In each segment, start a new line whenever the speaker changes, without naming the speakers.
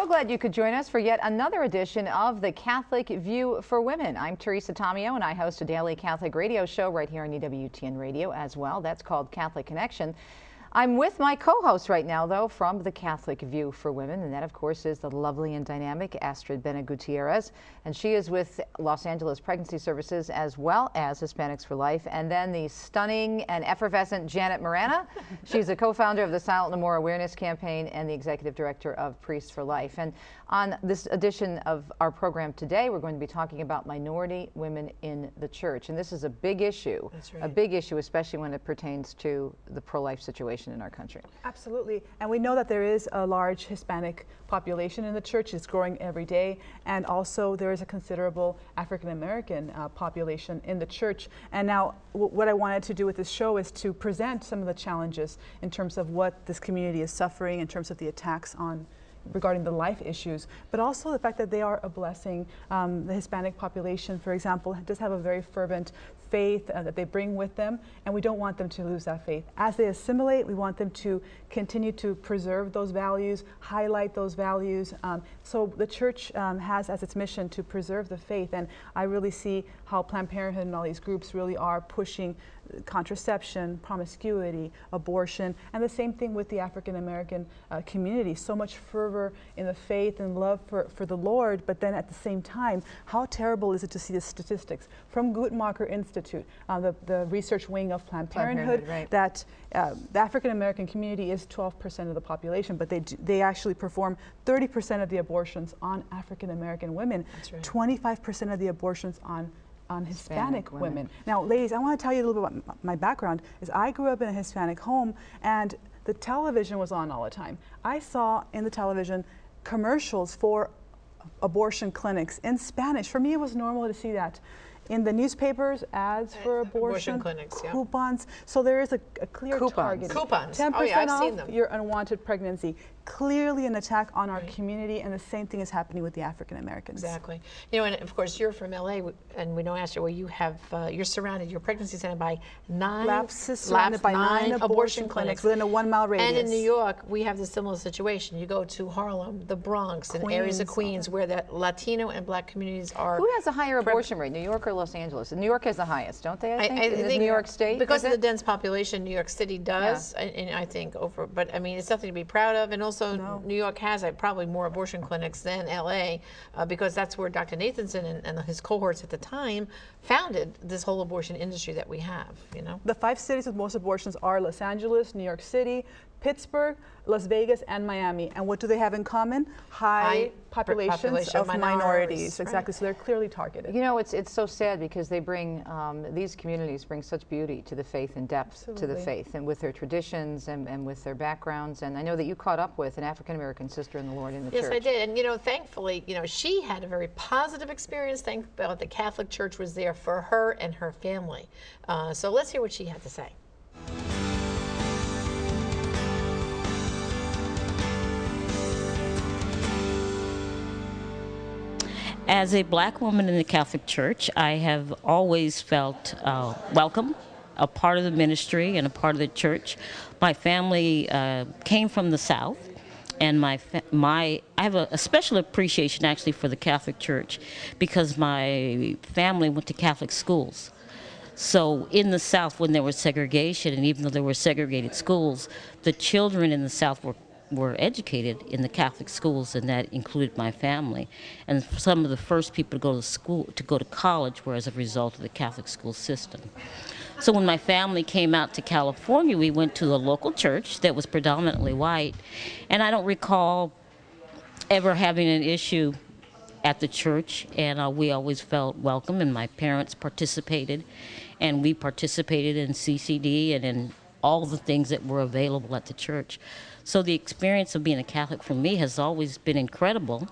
So glad you could join us for yet another edition of The Catholic View for Women. I'm Teresa Tomeo, and I host a daily Catholic radio show right here on EWTN Radio as well. That's called Catholic Connection. I'm with my co-host right now, though, from The Catholic View for Women, and that, of course, is the lovely and dynamic Astrid Bennett Gutierrez, and she is with Los Angeles Pregnancy Services as well as Hispanics for Life, and then the stunning and effervescent Janet Marana. She's a co-founder of the Silent No More Awareness Campaign and the executive director of Priests for Life. And on this edition of our program today, we're going to be talking about minority women in the church, and this is a big issue. That's right. A big issue, especially when it pertains to the pro-life situation in our country.
Absolutely, and we know that there is a large Hispanic population in the church. It's growing every day, and also there is a considerable African American population in the church. And now what I wanted to do with this show is to present some of the challenges in terms of what this community is suffering in terms of the attacks on regarding the life issues, but also the fact that they are a blessing. The Hispanic population, for example, does have a very fervent faith that they bring with them, and we don't want them to lose that faith. As they assimilate, we want them to continue to preserve those values, highlight those values. So the church has as its mission to preserve the faith, and I really see how Planned Parenthood and all these groups really are pushing contraception, promiscuity, abortion, and the same thing with the African American community. So much fervor in the faith and love for the Lord, but then at the same time, how terrible is it to see the statistics from Guttmacher Institute, the research wing of Planned Parenthood, right, that the African American community is 12% of the population, but they actually perform 30% of the abortions on African American women, 25% of the abortions on Hispanic women. Now, ladies, I want to tell you a little bit about my background. Is I grew up in a Hispanic home, and the television was on all the time. I saw in the television commercials for abortion clinics in Spanish. For me, it was normal to see that. In the newspapers, ads for abortion clinics, coupons. So there is a clear target.
Coupons.
10% off your unwanted pregnancy. Clearly an attack on our community, and the same thing is happening with the African Americans.
Exactly. You know, and of course you're from LA, and we know, Ashley, well, you have you're surrounded, your pregnancy center by nine abortion clinics
within a 1 mile radius.
And in New York, we have the similar situation. You go to Harlem, the Bronx, and areas of Queens where the Latino and Black communities are.
Who has a higher abortion rate, New York or Los Angeles? New York has the highest, don't they? I think New York State,
because of the dense population, New York City does, and I think but I mean, it's something to be proud of. And also, New York has probably more abortion clinics than LA, because that's where Dr. Nathanson and his cohorts at the time founded this whole abortion industry that we have. You know,
the 5 cities with most abortions are Los Angeles, New York City, Pittsburgh, Las Vegas, and Miami. And what do they have in common? High populations of minorities. Exactly. So they're clearly targeted.
You know, it's so sad because they bring these communities bring such beauty to the faith and depth to the faith, and with their traditions and with their backgrounds. And I know that you caught up with an African American sister in the Lord in the church.
Yes, I did. And you know, thankfully, you know, she had a very positive experience. Thank God the Catholic Church was there for her and her family. So let's hear what she had to say.
As a Black woman in the Catholic Church, I have always felt welcome, a part of the ministry and a part of the church. My family came from the South, and I have a special appreciation actually for the Catholic Church because my family went to Catholic schools. So in the South, when there was segregation, and even though there were segregated schools, the children in the South were educated in the Catholic schools, and that included my family. And some of the first people to go to college were as a result of the Catholic school system. So when my family came out to California, we went to a local church that was predominantly white, and I don't recall ever having an issue at the church, and we always felt welcome, and my parents participated, and we participated in CCD and in all the things that were available at the church. So the experience of being a Catholic for me has always been incredible.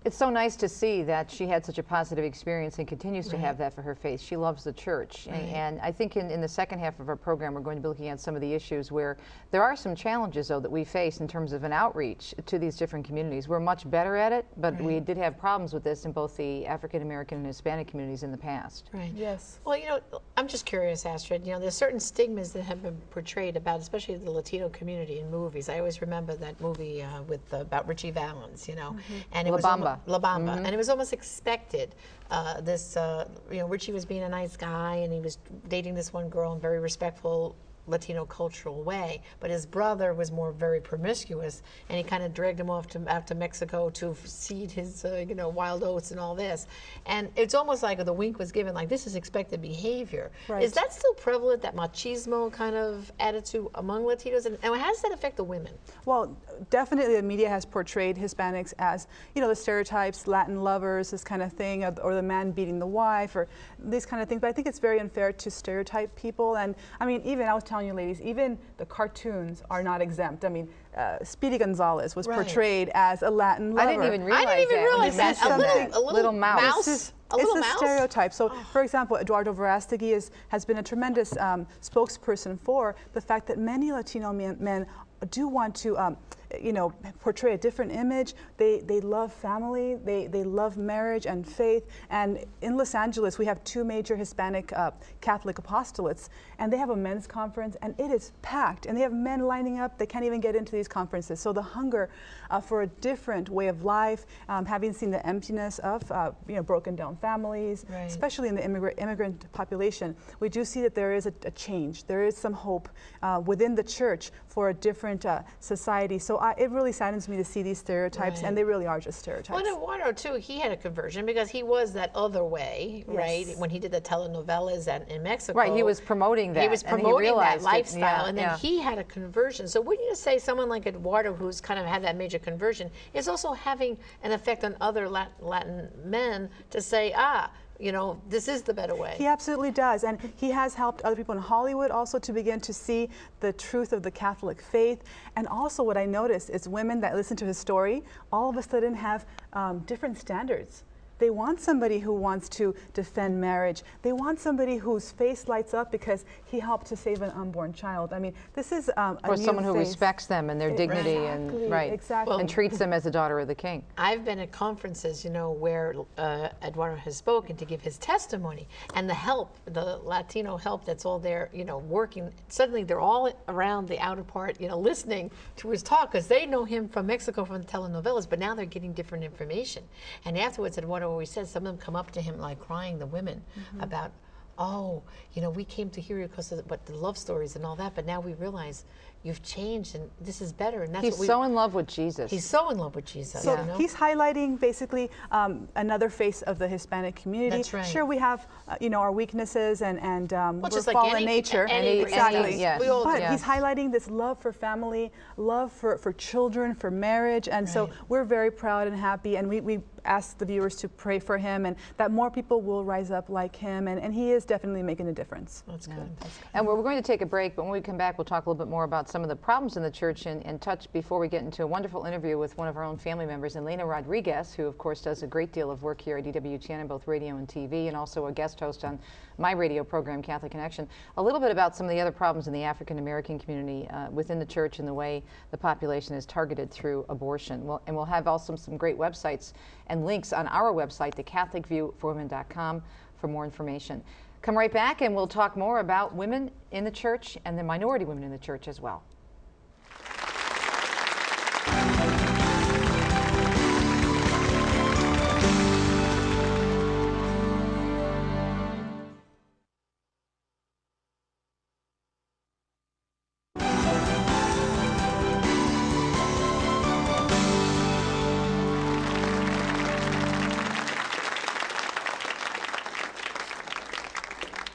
It's so nice to see that she had such a positive experience and continues to have that for her faith. She loves the church. And I think in the second half of our program, we're going to be looking at some of the issues where there are some challenges, though, that we face in terms of an outreach to these different communities. We're much better at it, but we did have problems with this in both the African American and Hispanic communities in the past.
Yes.
Well, you know, I'm just curious, Astrid. You know, there's certain stigmas that have been portrayed about, especially the Latino community in movies. I always remember that movie with about Richie Valens, you know, and it
La
was
Bamba.
La Bamba, and it was almost expected. You know, Richie was being a nice guy, and he was dating this one girl in very respectful Latino cultural way, but his brother was more very promiscuous, and he kind of dragged him off to Mexico to seed his you know, wild oats and all this. And it's almost like the wink was given, like this is expected behavior.
Right.
Is that still prevalent, that machismo kind of attitude among Latinos, and how does that affect the women?
Well, definitely the media has portrayed Hispanics as, you know, the stereotypes, Latin lovers, this kind of thing, or the man beating the wife, or these kind of things. But I think it's very unfair to stereotype people. And I mean, even I was telling you ladies, even the cartoons are not exempt. I mean, Speedy Gonzalez was portrayed as a Latin lover.
I didn't even realize that.
A little mouse.
It's
A little
a
mouse?
stereotype. So, for example, Eduardo Verástegui has been a tremendous spokesperson for the fact that many Latino men do want to, you know, portray a different image. They love family. They love marriage and faith. And in Los Angeles, we have 2 major Hispanic Catholic apostolates, and they have a men's conference, and it is packed. And they have men lining up. They can't even get into these conferences. So the hunger for a different way of life, having seen the emptiness of you know, broken down families, especially in the immigrant population, we do see that there is a change. There is some hope within the church for a different society. So it really saddens me to see these stereotypes, and they really are just stereotypes.
Well, and Eduardo too, he had a conversion because he was that other way, right? When he did the telenovelas in Mexico.
Right, he was promoting that.
He was promoting that lifestyle,
it.
and then he had a conversion. So wouldn't you say someone like Eduardo, who's kind of had that major conversion, is also having an effect on other Latin men to say, you know, this is the better way?
He absolutely does, and he has helped other people in Hollywood also to begin to see the truth of the Catholic faith. And also what I noticed is women that listen to his story all of a sudden have different standards. They want somebody who wants to defend marriage. They want somebody whose face lights up because he helped to save an unborn child. I mean, this is a
or
new
someone who
face.
respects them and their dignity,
Exactly.
and treats them as the daughter of the king.
I've been at conferences, you know, where Eduardo has spoken to give his testimony, and the help, the Latino help that's all there, you know, working. Suddenly they're all around the outer part, you know, listening to his talk because they know him from Mexico from the telenovelas, but now they're getting different information. And afterwards, Eduardo always says, some of them come up to him like crying, the women, about, oh, you know, we came to hear you because of the love stories and all that, but now we realize you've changed and this is better. And that's
He's so in love with Jesus.
He's so in love with Jesus.
So
you know?
he's highlighting basically another face of the Hispanic community.
That's right.
Sure, we have you know, our weaknesses and we're
just like
fallen nature.
exactly.
Yes.
But he's highlighting this love for family, love for children, for marriage, and so we're very proud and happy, and we ask the viewers to pray for him and that more people will rise up like him, and he is definitely making a difference.
That's good. That's good.
And we're going to take a break, but when we come back, we'll talk a little bit more about some of the problems in the church and touch before we get into a wonderful interview with one of our own family members, Elena Rodriguez, who of course does a great deal of work here at EWTN, both radio and TV, and also a guest host on my radio program, Catholic Connection. A little bit about some of the other problems in the African American community within the church and the way the population is targeted through abortion. And we'll have also some great websites and links on our website, thecatholicviewforwomen.com, for more information. Come right back and we'll talk more about women in the church and the minority women in the church as well.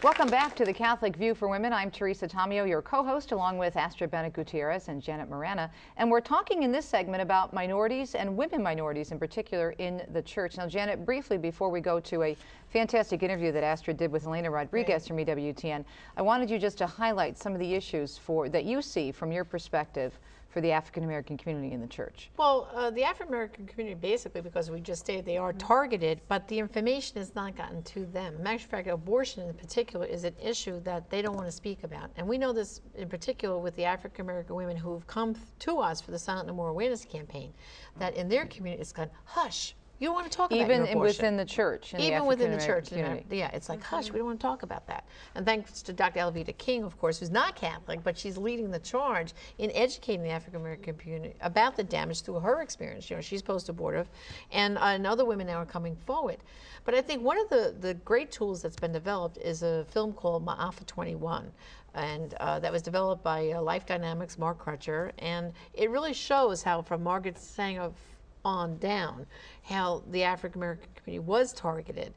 Welcome back to the Catholic View for Women. I'm Teresa Tomeo, your co-host, along with Astrid Bennett Gutierrez and Janet Morana. And we're talking in this segment about minorities and women minorities in particular in the church. Now, Janet, briefly before we go to a fantastic interview that Astrid did with Elena Rodriguez from EWTN, I wanted you just to highlight some of the issues that you see from your perspective for the African American community in the church.
Well, the African American community, basically, because we just stated they are targeted, but the information has not gotten to them. As a matter of fact, abortion in particular is an issue that they don't want to speak about. And we know this in particular with the African American women who've come to us for the Silent No More Awareness campaign, that in their community it's gone, hush, You don't want to talk about
even
your abortion.
within the church.
Even within the church.
Community.
Yeah, it's like, hush, we don't want to talk about that. And thanks to Dr. Alveda King, of course, who's not Catholic, but she's leading the charge in educating the African American community about the damage through her experience. You know, she's post-abortive, and other women now are coming forward. But I think one of the great tools that's been developed is a film called Ma'afa 21. And that was developed by Life Dynamics, Mark Crutcher, and it really shows how, from Margaret Sanger on down, how the African American community was targeted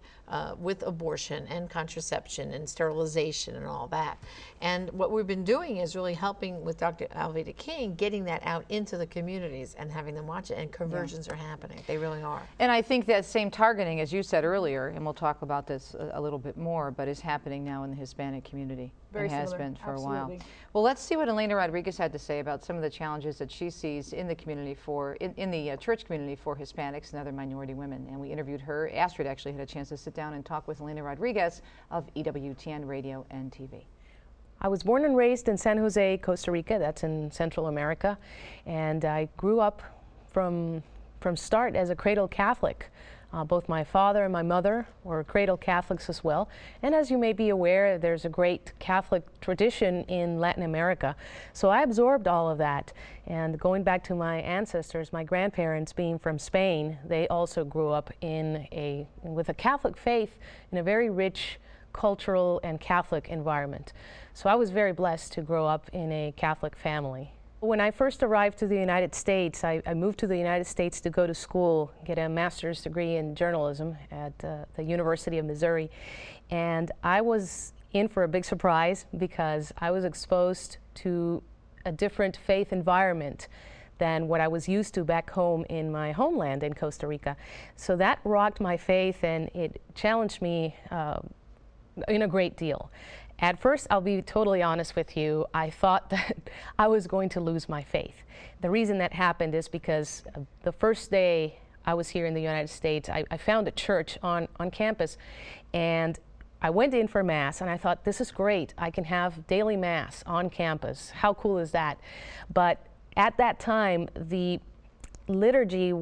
with abortion and contraception and sterilization and all that. And what we've been doing is really helping with Dr. Alveda King, getting that out into the communities and having them watch it, and conversions are happening. They really are.
And I think that same targeting, as you said earlier, and we'll talk about this a little bit more, but is happening now in the Hispanic community.
Very
and has
similar.
been for
Absolutely.
a while. Well, let's see what Elena Rodriguez had to say about some of the challenges that she sees in the community in the church community for Hispanics and other minority women. And we interviewed her. Astrid actually had a chance to sit down and talk with Elena Rodriguez of EWTN Radio and TV.
I was born and raised in San Jose, Costa Rica. That's in Central America. And I grew up from start as a cradle Catholic. Both my father and my mother were cradle Catholics as well. And as you may be aware, there's a great Catholic tradition in Latin America. So I absorbed all of that. And going back to my ancestors, my grandparents being from Spain, they also grew up with a Catholic faith in a very rich cultural and Catholic environment. So I was very blessed to grow up in a Catholic family. When I first arrived to the United States, I moved to the United States to go to school, get a master's degree in journalism at the University of Missouri. And I was in for a big surprise because I was exposed to a different faith environment than what I was used to back home in my homeland in Costa Rica. So that rocked my faith, and it challenged me in a great deal. At first, I'll be totally honest with you, I thought that I was going to lose my faith. The reason that happened is because the first day I was here in the United States, I found a church on campus, and I went in for Mass, and I thought, this is great. I can have daily Mass on campus. How cool is that? But at that time, the liturgy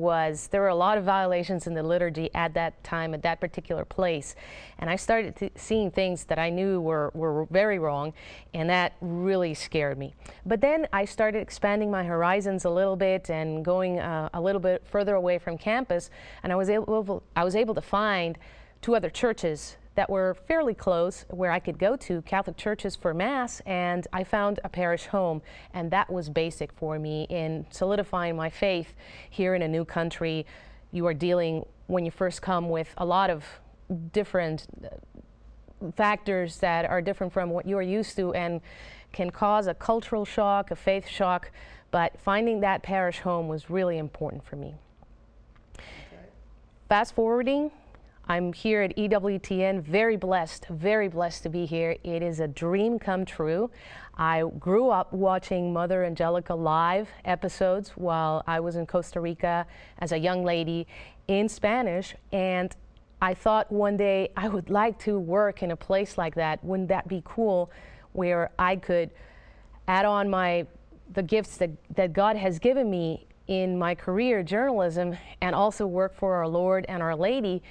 there were a lot of violations in the liturgy at that time, at that particular place. And I started seeing things that I knew were very wrong, and that really scared me. But then I started expanding my horizons a little bit and going a little bit further away from campus, and I was able to find 2 other churches that were fairly close where I could go to, Catholic churches for Mass, and I found a parish home, and that was basic for me in solidifying my faith here in a new country. You are dealing, when you first come, with a lot of different factors that are different from what you are used to and can cause a cultural shock, a faith shock, but finding that parish home was really important for me. Okay. Fast forwarding, I'm here at EWTN, very blessed to be here. It is a dream come true. I grew up watching Mother Angelica live episodes while I was in Costa Rica as a young lady in Spanish, and I thought one day I would like to work in a place like that. Wouldn't that be cool, where I could add on the gifts that God has given me in my career, journalism, and also work for our Lord and Our Lady.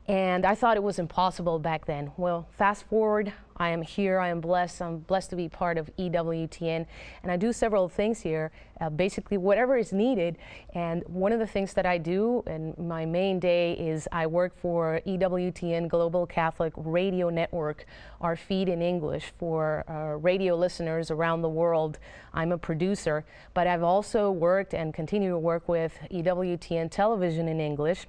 And I thought it was impossible back then. Well, fast forward, I am here, I am blessed. I'm blessed to be part of EWTN. And I do several things here, basically whatever is needed. And one of the things that I do, and my main day, is I work for EWTN Global Catholic Radio Network, our feed in English for radio listeners around the world. I'm a producer, but I've also worked and continue to work with EWTN Television in English.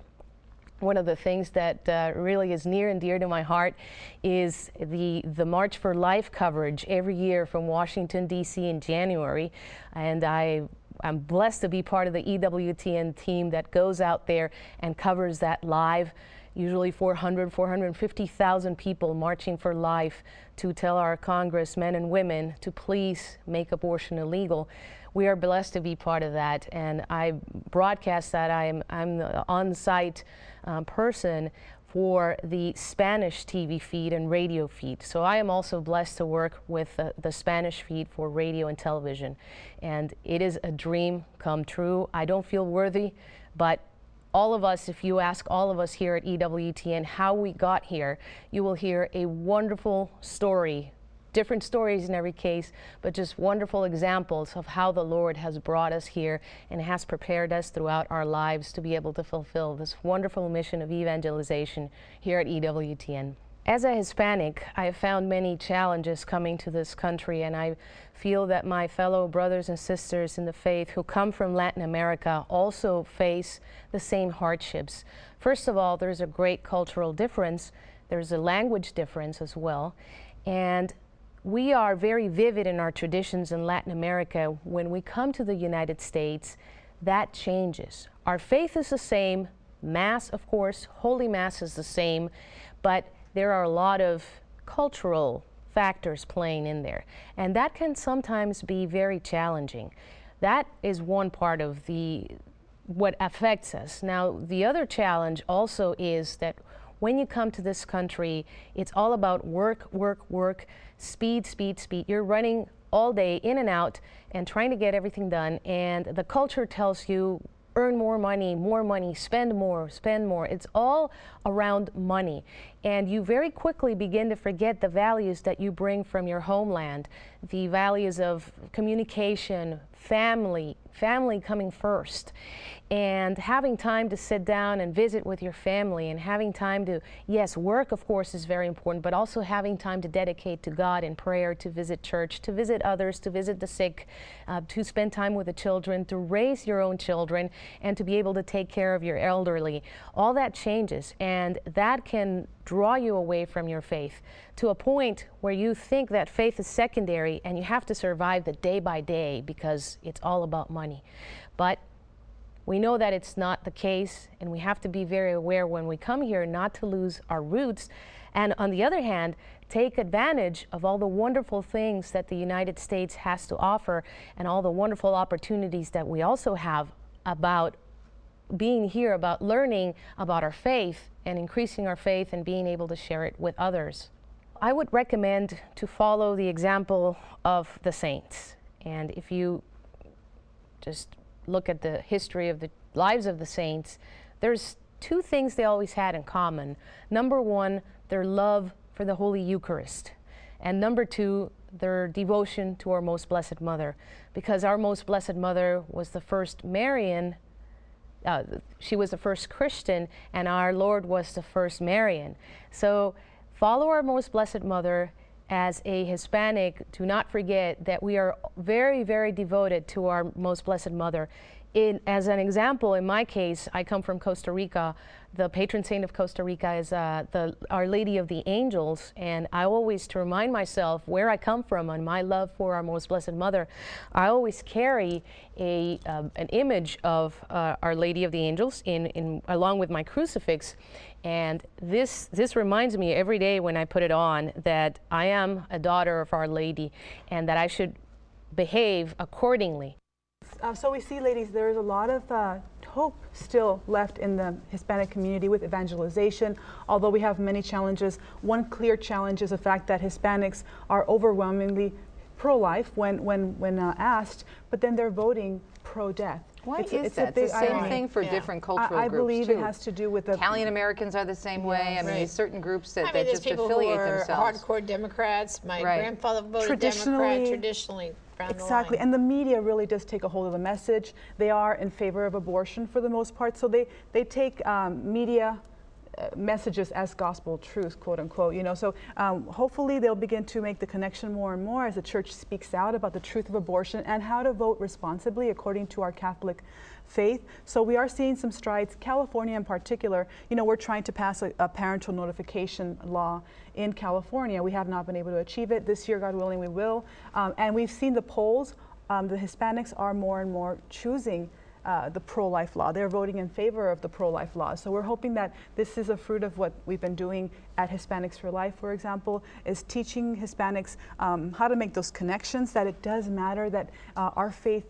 One of the things that really is near and dear to my heart is the March for Life coverage every year from Washington, D.C. in January. And I'm blessed to be part of the EWTN team that goes out there and covers that live. Usually 450,000 people marching for life to tell our congressmen and women to please make abortion illegal. We are blessed to be part of that, and I broadcast that. I'm the on-site person for the Spanish TV feed and radio feed. So I am also blessed to work with the Spanish feed for radio and television. And it is a dream come true. I don't feel worthy, but all of us, if you ask all of us here at EWTN how we got here, you will hear a wonderful story. Different stories in every case, but just wonderful examples of how the Lord has brought us here and has prepared us throughout our lives to be able to fulfill this wonderful mission of evangelization here at EWTN. As a Hispanic, I have found many challenges coming to this country, and I feel that my fellow brothers and sisters in the faith who come from Latin America also face the same hardships. First of all, there's a great cultural difference. There's a language difference as well. And we are very vivid in our traditions in Latin America. When we come to the United States, that changes. Our faith is the same. Mass, of course, Holy Mass is the same, but there are a lot of cultural factors playing in there, and that can sometimes be very challenging. That is one part of what affects us. Now, the other challenge also is that when you come to this country, it's all about work, work, work, speed, speed, speed. You're running all day in and out and trying to get everything done, and the culture tells you earn more money, spend more, spend more. It's all around money. And you very quickly begin to forget the values that you bring from your homeland, the values of communication, family coming first, and having time to sit down and visit with your family, and having time to, yes, work of course is very important, but also having time to dedicate to God in prayer, to visit church, to visit others, to visit the sick, to spend time with the children, to raise your own children, and to be able to take care of your elderly. All that changes, and that can draw you away from your faith to a point where you think that faith is secondary and you have to survive the day by day because it's all about money. But we know that it's not the case, and we have to be very aware when we come here not to lose our roots, and on the other hand, take advantage of all the wonderful things that the United States has to offer and all the wonderful opportunities that we also have about being here, about learning about our faith and increasing our faith and being able to share it with others. I would recommend to follow the example of the saints. And if you just look at the history of the lives of the saints, there's two things they always had in common. Number one, their love for the Holy Eucharist. And number two, their devotion to our Most Blessed Mother. Because our Most Blessed Mother was the first Marian, she was the first Christian, and our Lord was the first Marian. So follow our Most Blessed Mother. As a Hispanic, do not forget that we are very, very devoted to our Most Blessed Mother. As an example, in my case, I come from Costa Rica. The patron saint of Costa Rica is Our Lady of the Angels, and I always, to remind myself where I come from and my love for our Most Blessed Mother, I always carry an image of Our Lady of the Angels along with my crucifix. And this reminds me every day when I put it on that I am a daughter of Our Lady and that I should behave accordingly.
So we see, ladies, there is a lot of hope still left in the Hispanic community with evangelization, although we have many challenges. One clear challenge is the fact that Hispanics are overwhelmingly pro-life when asked, but then they're voting pro-death.
Why is that? It's the same thing for different cultural groups,
I believe
too.
It has to do with the
Italian Americans are the same way. I mean, there's certain groups that just
people
affiliate
who are
themselves.
hardcore Democrats. My grandfather voted Democrat traditionally.
Exactly, and the media really does take a hold of the message. They are in favor of abortion for the most part, so they take media messages as gospel truth, quote unquote, you know. So hopefully they'll begin to make the connection more and more as the church speaks out about the truth of abortion and how to vote responsibly according to our Catholic faith. So we are seeing some strides. California in particular, you know, we're trying to pass a parental notification law in California. We have not been able to achieve it. This year, God willing, we will. And we've seen the polls. The Hispanics are more and more choosing the pro-life law. They're voting in favor of the pro-life law. So we're hoping that this is a fruit of what we've been doing at Hispanics for Life, for example, is teaching Hispanics how to make those connections, that it does matter, that our faith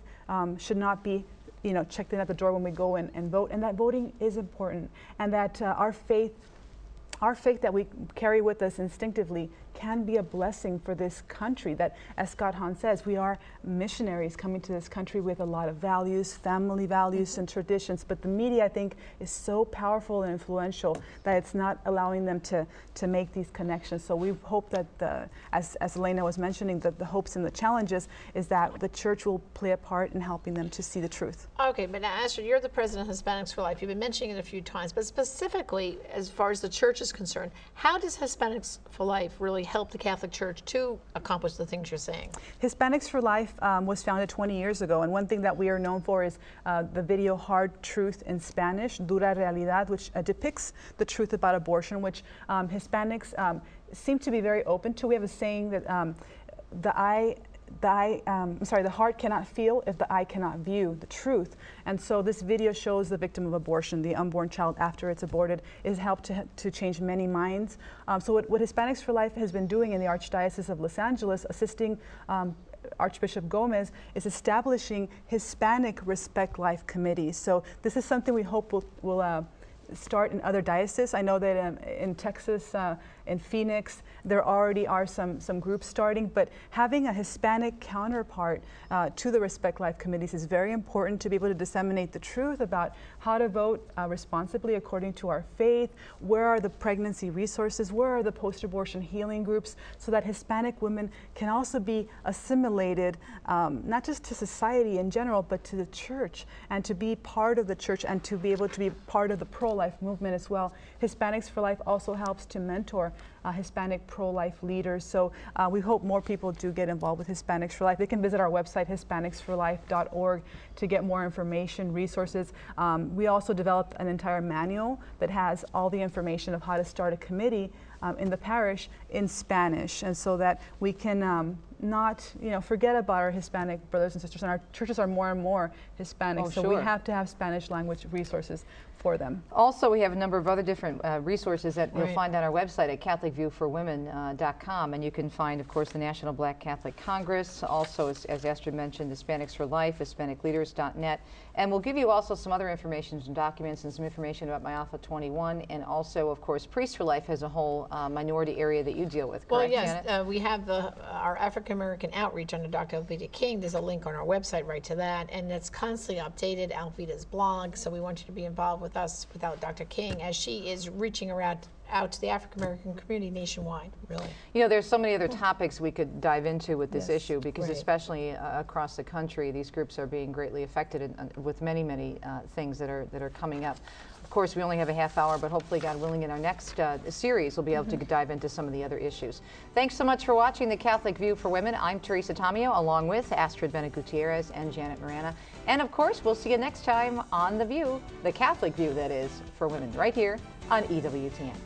should not be, you know, checked in at the door when we go and vote, and that voting is important, and that our faith that we carry with us instinctively can be a blessing for this country. That, as Scott Hahn says, we are missionaries coming to this country with a lot of values, family values and traditions, but the media, I think, is so powerful and influential that it's not allowing them to make these connections. So we hope that, as Elena was mentioning, that the hopes and the challenges is that the church will play a part in helping them to see the truth.
Okay, but now, Astrid, you're the president of Hispanics for Life. You've been mentioning it a few times, but specifically, as far as the church is concerned, how does Hispanics for Life really help the Catholic Church to accomplish the things you're saying?
Hispanics for Life was founded 20 years ago, and one thing that we are known for is the video Hard Truth in Spanish, Dura Realidad, which depicts the truth about abortion, which Hispanics seem to be very open to. We have a saying that the heart cannot feel if the eye cannot view the truth. And so this video shows the victim of abortion, the unborn child after it's aborted, is helped to change many minds. So what Hispanics for Life has been doing in the Archdiocese of Los Angeles, assisting Archbishop Gomez, is establishing Hispanic Respect Life committees. So this is something we hope will start in other dioceses. I know that in Texas, in Phoenix, there already are some groups starting, but having a Hispanic counterpart to the Respect Life committees is very important to be able to disseminate the truth about how to vote responsibly according to our faith, where are the pregnancy resources, where are the post-abortion healing groups, so that Hispanic women can also be assimilated, not just to society in general, but to the church, and to be part of the church and to be able to be part of the pro-life movement as well. Hispanics for Life also helps to mentor Hispanic pro-life leaders. So we hope more people do get involved with Hispanics for Life. They can visit our website, hispanicsforlife.org, to get more information, resources. We also developed an entire manual that has all the information of how to start a committee in the parish in Spanish, and so that we can not forget about our Hispanic brothers and sisters. And our churches are more and more Hispanic, so we have to have Spanish language resources for them.
Also, we have a number of other different resources that you'll find on our website at CatholicViewForWomen.com, and you can find, of course, the National Black Catholic Congress, also, as Astrid mentioned, Hispanics for Life, HispanicLeaders.net, and we'll give you also some other information, some documents, and some information about My Alpha 21, and also, of course, Priests for Life has a whole minority area that you deal with, correct,
Well, yes,
Janet?
we have our African American outreach under Dr. Alveda King. There's a link on our website right to that, and it's constantly updated, Alveda's blog, so we want you to be involved with us without Dr. King, as she is reaching out to the African American community nationwide, really.
You know, there's so many other topics we could dive into with this issue, because especially across the country, these groups are being greatly affected with many, many things that are coming up. Of course, we only have a half hour, but hopefully, God willing, in our next series, we'll be able to dive into some of the other issues. Thanks so much for watching The Catholic View for Women. I'm Teresa Tomeo, along with Astrid Bennett Gutierrez and Janet Marana. And of course, we'll see you next time on The View, The Catholic View, that is, for women, right here on EWTN.